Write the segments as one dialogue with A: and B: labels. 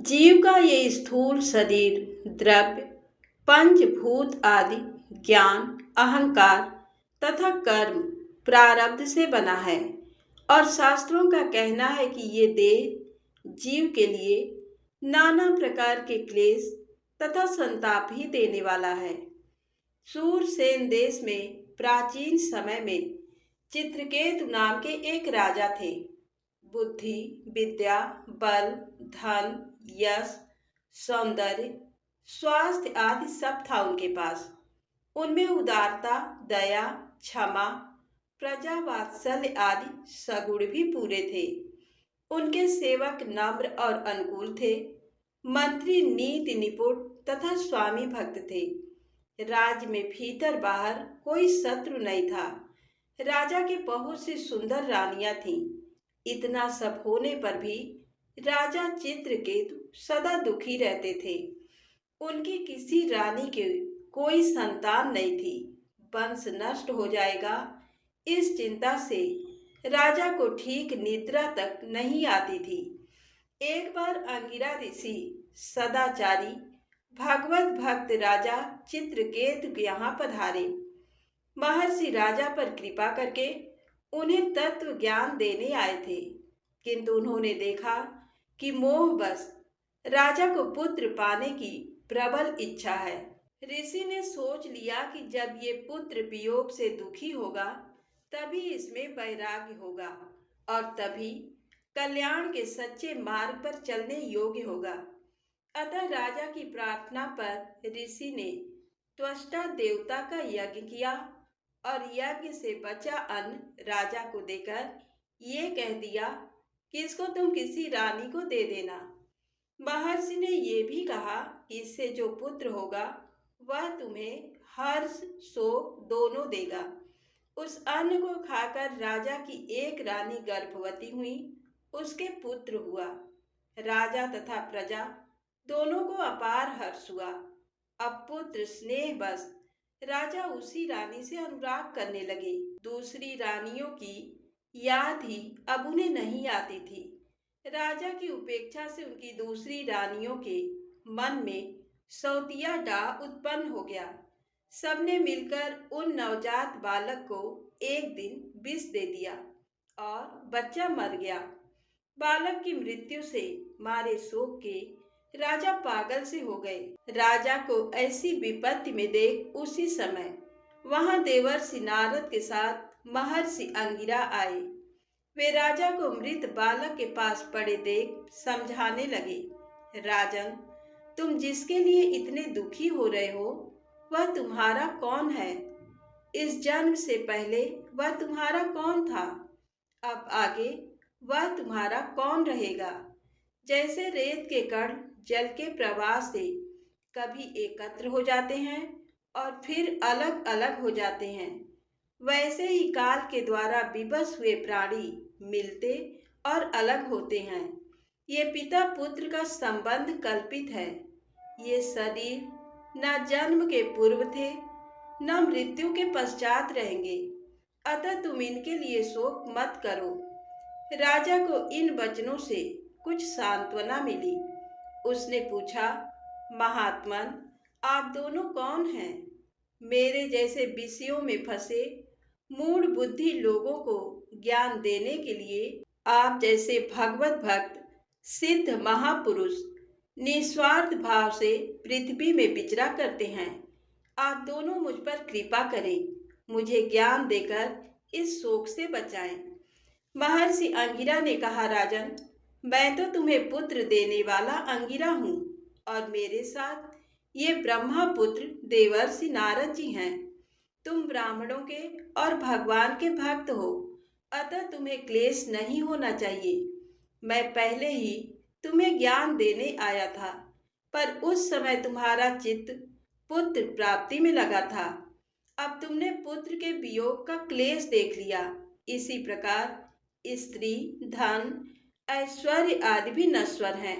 A: जीव का ये स्थूल शरीर द्रव्य, पंचभूत आदि, ज्ञान, अहंकार तथा कर्म प्रारब्ध से बना है। और शास्त्रों का कहना है कि ये देह जीव के लिए नाना प्रकार के क्लेश तथा संताप ही देने वाला है। सूरसेन देश में प्राचीन समय में चित्रकेतु नाम के एक राजा थे। बुद्धि, विद्या, बल, धन, यश, सौंदर्य, स्वास्थ्य आदि सब था उनके पास। उनमें उदारता, दया, क्षमा, प्रजा वात्सल्य आदि सगुण भी पूरे थे। उनके सेवक नम्र और अनुकूल थे। मंत्री नीति निपुण तथा स्वामी भक्त थे। राज्य में भीतर बाहर कोई शत्रु नहीं था। राजा के बहुत सी सुंदर रानियां थीं। इतना सब होने पर भी राजा चित्रकेतु सदा दुखी रहते थे। उनकी किसी रानी के कोई संतान नहीं थी। वंश नष्ट हो जाएगा, इस चिंता से राजा को ठीक निद्रा तक नहीं आती थी। एक बार अंगिरा ऋषि सदाचारी भगवत भक्त राजा चित्रकेतु के यहाँ पधारे। महर्षि राजा पर कृपा करके उन्हें तत्व ज्ञान देने आए थे, किंतु उन्होंने देखा कि मोहवश राजा को पुत्र पाने की प्रबल इच्छा है। ऋषि ने सोच लिया कि जब ये पुत्र वियोग से दुखी होगा तभी इसमें वैराग्य होगा और तभी कल्याण के सच्चे मार्ग पर चलने योग्य होगा। अतः राजा की प्रार्थना पर ऋषि ने त्वष्टा देवता का यज्ञ किया और यज्ञ से बचा अन्न राजा को देकर ये कह दिया कि इसको तुम किसी रानी को दे देना। महर्षि ने ये भी कहा कि इससे जो पुत्र होगा वह तुम्हें हर्ष शोक दोनों देगा। उस अन्न को खाकर राजा की एक रानी गर्भवती हुई, उसके पुत्र हुआ। राजा तथा प्रजा दोनों को अपार हर्ष हुआ। अब पुत्र स्नेह बस राजा उसी रानी से अनुराग करने लगे। दूसरी रानियों की याद ही अब उन्हें नहीं आती थी। राजा की उपेक्षा से उनकी दूसरी रानियों के मन में सौतिया डाह उत्पन्न हो गया। सबने मिलकर उन नवजात बालक को एक दिन विष दे दिया और बच्चा मर गया। बालक की मृत्यु से मारे शोक के राजा पागल से हो गए। राजा को ऐसी विपत्ति में देख उसी समय वहां देवर्षि नारद के साथ महर्षि अंगिरा आए। वे राजा को मृत बालक के पास पड़े देख समझाने लगे, राजन, तुम जिसके लिए इतने दुखी हो रहे हो वह तुम्हारा कौन है? इस जन्म से पहले वह तुम्हारा कौन था? अब आगे वह तुम्हारा कौन रहेगा? जैसे रेत के कण जल के प्रवाह से कभी एकत्र हो जाते हैं और फिर अलग अलग हो जाते हैं, वैसे ही काल के द्वारा विवश हुए प्राणी मिलते और अलग होते हैं। ये पिता पुत्र का संबंध कल्पित है। ये शरीर न जन्म के पूर्व थे न मृत्यु के पश्चात रहेंगे, अतः तुम इनके लिए शोक मत करो। राजा को इन वचनों से कुछ सांत्वना मिली। उसने पूछा, महात्मन, आप दोनों कौन हैं? मेरे जैसे विषयों में फंसे मूढ़ बुद्धि लोगों को ज्ञान देने के लिए आप जैसे भगवत भक्त सिद्ध महापुरुष निस्वार्थ भाव से पृथ्वी में विचरा करते हैं। आप दोनों मुझ पर कृपा करें, मुझे ज्ञान देकर इस शोक से बचाएं। महर्षि अंगिरा ने कहा, राजन, मैं तो तुम्हें पुत्र देने वाला अंगिरा हूँ और मेरे साथ ये ब्रह्मा पुत्र देवर्षि नारद जी हैं। तुम ब्राह्मणों के और भगवान के भक्त हो, अतः तुम्हें क्लेश नहीं होना चाहिए। मैं पहले ही तुम्हें ज्ञान देने आया था, पर उस समय तुम्हारा चित्त पुत्र प्राप्ति में लगा था। अब तुमने पुत्र के वियोग का क्लेश देख लिया। इसी प्रकार स्त्री, धन, ऐश्वर्य आदि भी नश्वर हैं।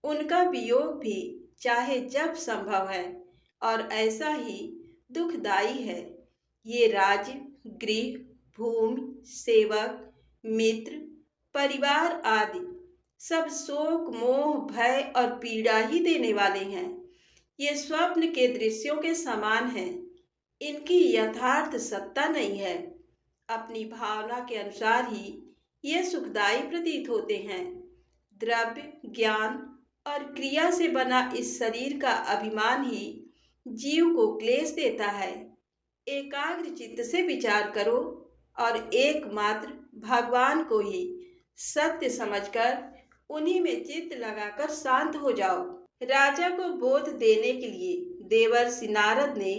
A: उनका वियोग भी चाहे जब संभव है और ऐसा ही दुखदाई है। ये राज्य, गृह, भूमि, सेवक, मित्र, परिवार आदि सब शोक, मोह, भय और पीड़ा ही देने वाले हैं। ये स्वप्न के दृश्यों के समान हैं। इनकी यथार्थ सत्ता नहीं है। अपनी भावना के अनुसार ही ये सुखदायी प्रतीत होते हैं। द्रव्य, ज्ञान और क्रिया से बना इस शरीर का अभिमान ही जीव को क्लेश देता है। एकाग्र चित्त से विचार करो और एकमात्र भगवान को ही सत्य समझकर उन्हीं में चित्त लगाकर शांत हो जाओ। राजा को बोध देने के लिए देवर्षि नारद ने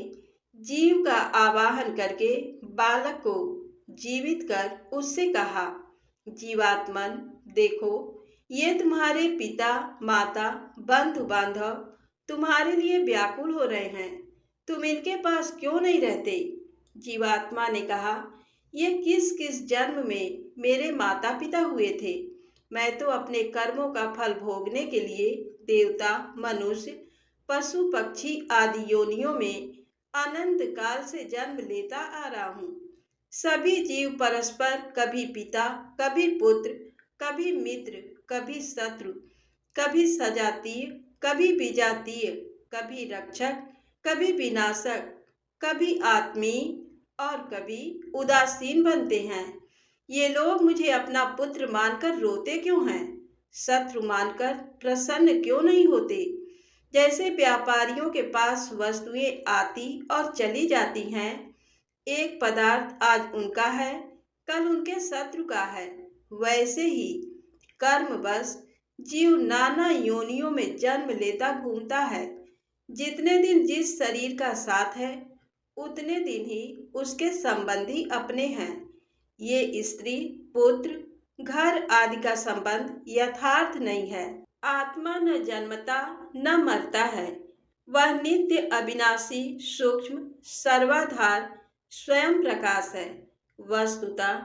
A: जीव का आवाहन करके बालक को जीवित कर उससे कहा, जीवात्मन देखो, ये तुम्हारे पिता, माता, बंधु बांधव तुम्हारे लिए व्याकुल हो रहे हैं। तुम इनके पास क्यों नहीं रहते? जीवात्मा ने कहा, ये किस किस जन्म में मेरे माता पिता हुए थे। मैं तो अपने कर्मों का फल भोगने के लिए देवता, मनुष्य, पशु, पक्षी आदि योनियों में अनंत काल से जन्म लेता आ रहा हूँ। सभी जीव परस्पर कभी पिता, कभी पुत्र, कभी मित्र, कभी शत्रु, कभी सजातीय, कभी विजातीय, कभी रक्षक, कभी विनाशक, कभी आत्मीय और कभी उदासीन बनते हैं। ये लोग मुझे अपना पुत्र मानकर रोते क्यों हैं? शत्रु मानकर प्रसन्न क्यों नहीं होते? जैसे व्यापारियों के पास वस्तुएं आती और चली जाती हैं, एक पदार्थ आज उनका है, कल उनके शत्रु का है, वैसे ही कर्मवश जीव नाना योनियों में जन्म लेता घूमता है। जितने दिन जिस शरीर का साथ है, उतने दिन ही उसके संबंधी अपने हैं। ये स्त्री, पुत्र, घर आदि का संबंध यथार्थ नहीं है। आत्मा न जन्मता न मरता है। वह नित्य, अविनाशी, सूक्ष्म, सर्वाधार, स्वयं प्रकाश है। वस्तुतः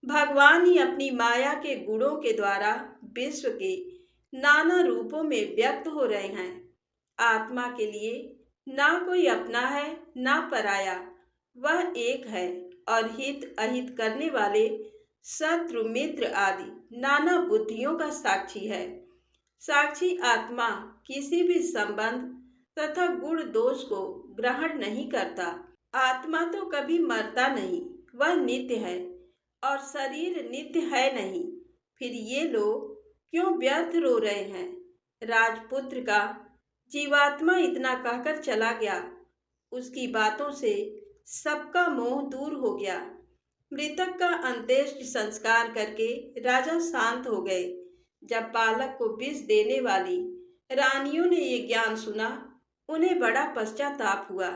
A: भगवान ही अपनी माया के गुणों के द्वारा विश्व के नाना रूपों में व्यक्त हो रहे हैं। आत्मा के लिए ना कोई अपना है ना पराया, वह एक है और हित अहित करने वाले शत्रु, मित्र आदि नाना बुद्धियों का साक्षी है। साक्षी आत्मा किसी भी संबंध तथा गुण दोष को ग्रहण नहीं करता। आत्मा तो कभी मरता नहीं, वह नित्य है और शरीर नित्य है नहीं। फिर ये लोग क्यों व्यर्थ रो रहे हैं? राजपुत्र का जीवात्मा इतना कहकर चला गया। उसकी बातों से सबका मोह दूर हो गया। मृतक का अंत्येष्टि संस्कार करके राजा शांत हो गए। जब बालक को विष देने वाली रानियों ने ये ज्ञान सुना, उन्हें बड़ा पश्चाताप हुआ।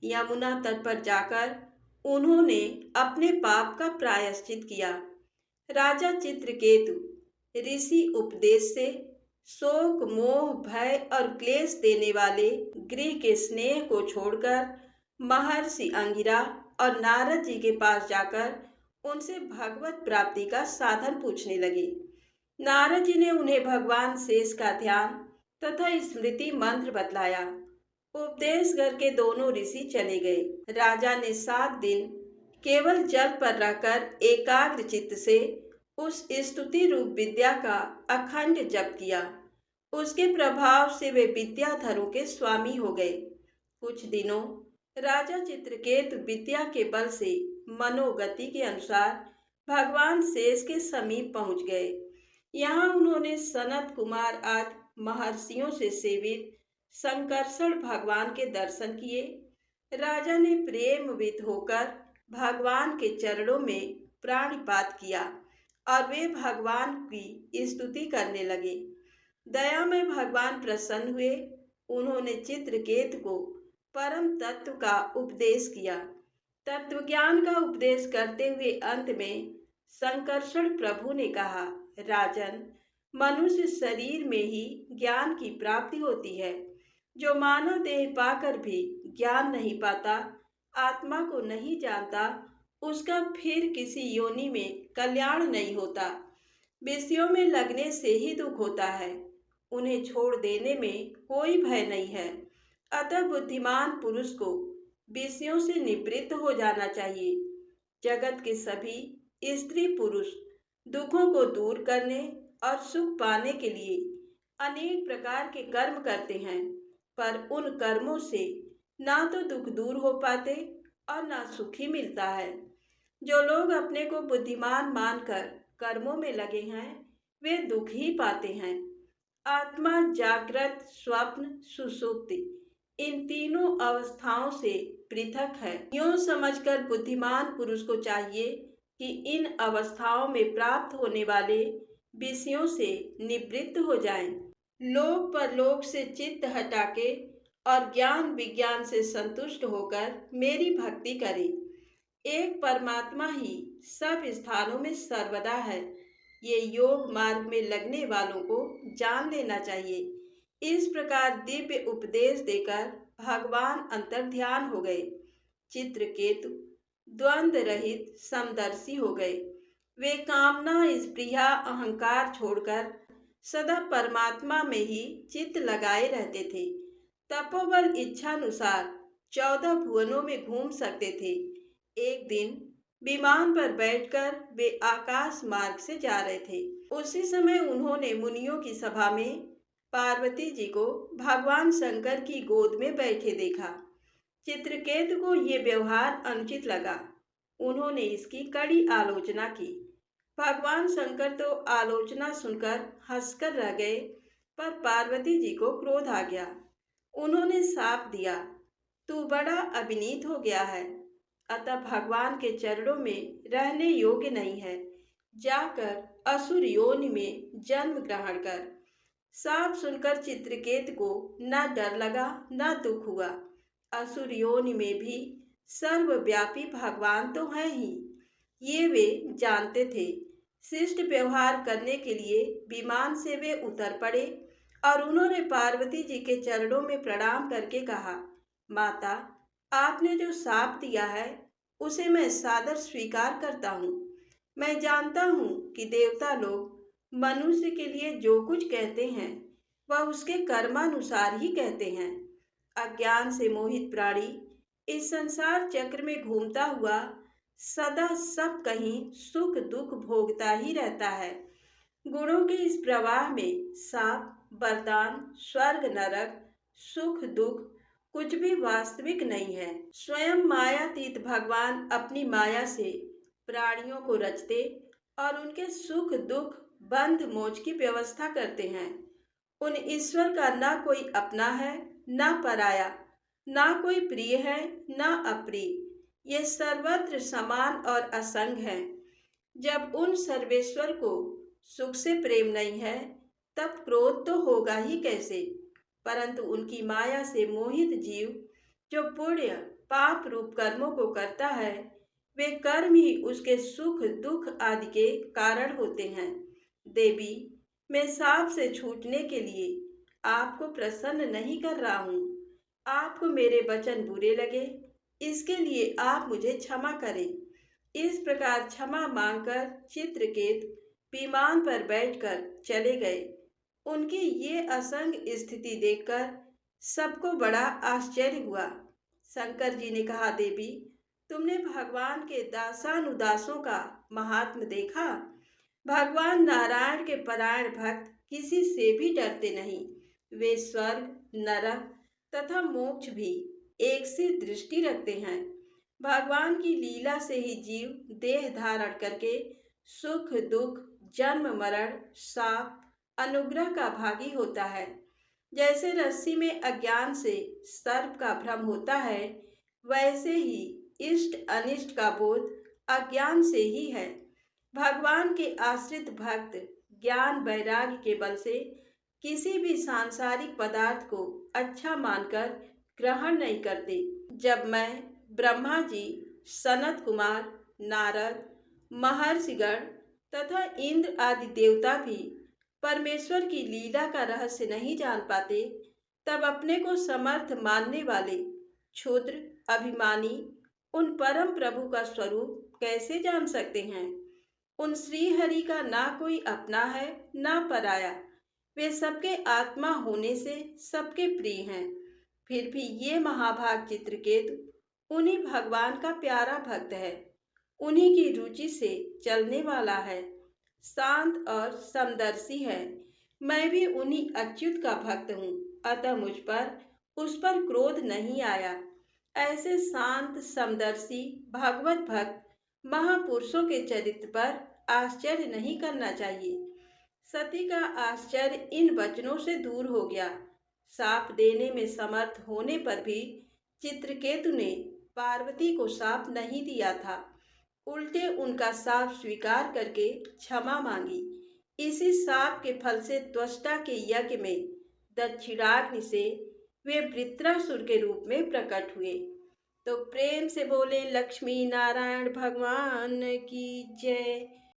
A: यमुना तट पर जाकर उन्होंने अपने पाप का प्रायश्चित किया। राजा चित्रकेतु ऋषि उपदेश से शोक, मोह, भय और क्लेश देने वाले गृह के स्नेह को छोड़कर महर्षि अंगिरा और नारद जी के पास जाकर उनसे भगवत प्राप्ति का साधन पूछने लगे। नारद जी ने उन्हें भगवान शेष का ध्यान तथा स्मृति मंत्र बतलाया। उपदेश करके दोनों ऋषि चले गए। राजा ने 7 दिन केवल जल पर रहकर एकाग्र चित्त से उस स्तुति रूप विद्या का अखंड जप किया। उसके प्रभाव से वे विद्याधरों के स्वामी हो गए। कुछ दिनों राजा चित्रकेतु विद्या के बल से मनोगति के अनुसार भगवान शेष के समीप पहुंच गए। यहाँ उन्होंने सनत कुमार आदि महर्षियों से सेवित संकर्षण भगवान के दर्शन किए। राजा ने प्रेमवित होकर भगवान के चरणों में प्राणिपात किया और वे भगवान की स्तुति करने लगे। दया में भगवान प्रसन्न हुए। उन्होंने चित्रकेतु को परम तत्व का उपदेश किया। तत्व ज्ञान का उपदेश करते हुए अंत में संकर्षण प्रभु ने कहा, राजन, मनुष्य शरीर में ही ज्ञान की प्राप्ति होती है। जो मानव देह पाकर भी ज्ञान नहीं पाता, आत्मा को नहीं जानता, उसका फिर किसी योनि में कल्याण नहीं होता। विषयों में लगने से ही दुख होता है। उन्हें छोड़ देने में कोई भय नहीं है। अतः बुद्धिमान पुरुष को विषयों से निवृत्त हो जाना चाहिए। जगत के सभी स्त्री पुरुष दुखों को दूर करने, और सुख पाने के लिए अनेक प्रकार के कर्म करते हैं, पर उन कर्मों से ना तो दुख दूर हो पाते और ना सुख ही मिलता है। जो लोग अपने को बुद्धिमान मानकर कर्मों में लगे हैं, वे दुख ही पाते हैं। आत्मा जागृत, स्वप्न, सुषुप्ति इन तीनों अवस्थाओं से पृथक है। यूं समझकर बुद्धिमान पुरुष को चाहिए कि इन अवस्थाओं में प्राप्त होने वाले विषयों से निवृत्त हो जाएं। लोक परलोक से चित्त हटाके और ज्ञान विज्ञान से संतुष्ट होकर मेरी भक्ति करें। एक परमात्मा ही सब स्थानों में सर्वदा है। ये योग मार्ग में लगने वालों को जान लेना चाहिए। इस प्रकार दिव्य उपदेश देकर भगवान अंतर्ध्यान हो गए। चित्रकेतु द्वंद्व रहित समदर्शी हो गए। वे कामना, स्पृहा, अहंकार छोड़कर सदा परमात्मा में ही चित्त लगाए रहते थे। तपोबल इच्छानुसार 14 भुवनों में घूम सकते थे। एक दिन विमान पर बैठकर वे आकाश मार्ग से जा रहे थे। उसी समय उन्होंने मुनियों की सभा में पार्वती जी को भगवान शंकर की गोद में बैठे देखा। चित्रकेतु को ये व्यवहार अनुचित लगा। उन्होंने इसकी कड़ी आलोचना की। भगवान शंकर तो आलोचना सुनकर हंसकर रह गए, पर पार्वती जी को क्रोध आ गया। उन्होंने शाप दिया, तू बड़ा अविनीत हो गया है, अतः भगवान के चरणों में रहने योग्य नहीं है। जाकर असुर योनि में जन्म ग्रहण कर। शाप सुनकर चित्रकेतु को न डर लगा न दुख हुआ। असुर योनि में भी सर्वव्यापी भगवान तो है ही, ये वे जानते थे। शिष्ट व्यवहार करने के लिए विमान से वे उतर पड़े और उन्होंने पार्वती जी के चरणों में प्रणाम करके कहा, माता, आपने जो शाप दिया है उसे मैं सादर स्वीकार करता हूँ। मैं जानता हूँ कि देवता लोग मनुष्य के लिए जो कुछ कहते हैं वह उसके कर्मानुसार ही कहते हैं। अज्ञान से मोहित प्राणी इस संसार चक्र में घूमता हुआ सदा सब कहीं सुख दुख भोगता ही रहता है। गुणों के इस प्रवाह में शाप, वरदान, स्वर्ग नरक, सुख दुख कुछ भी वास्तविक नहीं है। स्वयं मायातीत भगवान अपनी माया से प्राणियों को रचते और उनके सुख दुख बंध मोच की व्यवस्था करते हैं। उन ईश्वर का ना कोई अपना है ना पराया, ना कोई प्रिय है ना अप्रिय। ये सर्वत्र समान और असंग है। जब उन सर्वेश्वर को सुख से प्रेम नहीं है तब क्रोध तो होगा ही कैसे। परंतु उनकी माया से मोहित जीव जो पुण्य पाप रूप कर्मों को करता है, वे कर्म ही उसके सुख दुख आदि के कारण होते हैं। देवी, मैं शाप से छूटने के लिए आपको प्रसन्न नहीं कर रहा हूँ। आपको मेरे वचन बुरे लगे, इसके लिए आप मुझे क्षमा करें। इस प्रकार क्षमा मांगकर चित्रकेतु विमान पर बैठकर चले गए। उनकी ये असंग स्थिति देखकर सबको बड़ा आश्चर्य हुआ। शंकर जी ने कहा, देवी, तुमने भगवान के दासानुदासों का महात्म देखा। भगवान नारायण के परायण भक्त किसी से भी डरते नहीं। वे स्वर्ग, नरक तथा मोक्ष भी एक सी दृष्टि रखते हैं। भगवान की लीला से ही जीव देह धारण करके सुख दुख, जन्म मरण, शाप, अनुग्रह का भागी होता है। जैसे रस्सी में अज्ञान से सर्प का भ्रम होता है, वैसे ही इष्ट अनिष्ट का बोध अज्ञान से ही है। भगवान के आश्रित भक्त ज्ञान वैराग्य के बल से किसी भी सांसारिक पदार्थ को अच्छा मानकर ग्रहण नहीं करते। जब मैं, ब्रह्मा जी, सनत कुमार, नारद, महर्षिगण तथा इंद्र आदि देवता भी परमेश्वर की लीला का रहस्य नहीं जान पाते, तब अपने को समर्थ मानने वाले क्षुद्र अभिमानी उन परम प्रभु का स्वरूप कैसे जान सकते हैं। उन श्री हरि का ना कोई अपना है ना पराया। वे सबके आत्मा होने से सबके प्रिय हैं। फिर भी ये महाभाग चित्रकेतु उन्हीं भगवान का प्यारा भक्त है, उन्हीं की रुचि से चलने वाला है। शांत और समदर्शी है। मैं भी उन्हीं अच्युत का भक्त हूँ, अतः मुझ पर उस पर क्रोध नहीं आया। ऐसे शांत समदर्शी भागवत भक्त महापुरुषों के चरित्र पर आश्चर्य नहीं करना चाहिए। सती का आश्चर्य इन वचनों से दूर हो गया। शाप देने में समर्थ होने पर भी चित्रकेतु ने पार्वती को शाप नहीं दिया था, उल्टे उनका शाप स्वीकार करके क्षमा मांगी। इसी शाप के फल से त्वष्टा के यज्ञ में दक्षिणाग्नि से वे वृत्रासुर के रूप में प्रकट हुए। तो प्रेम से बोले लक्ष्मी नारायण भगवान की जय।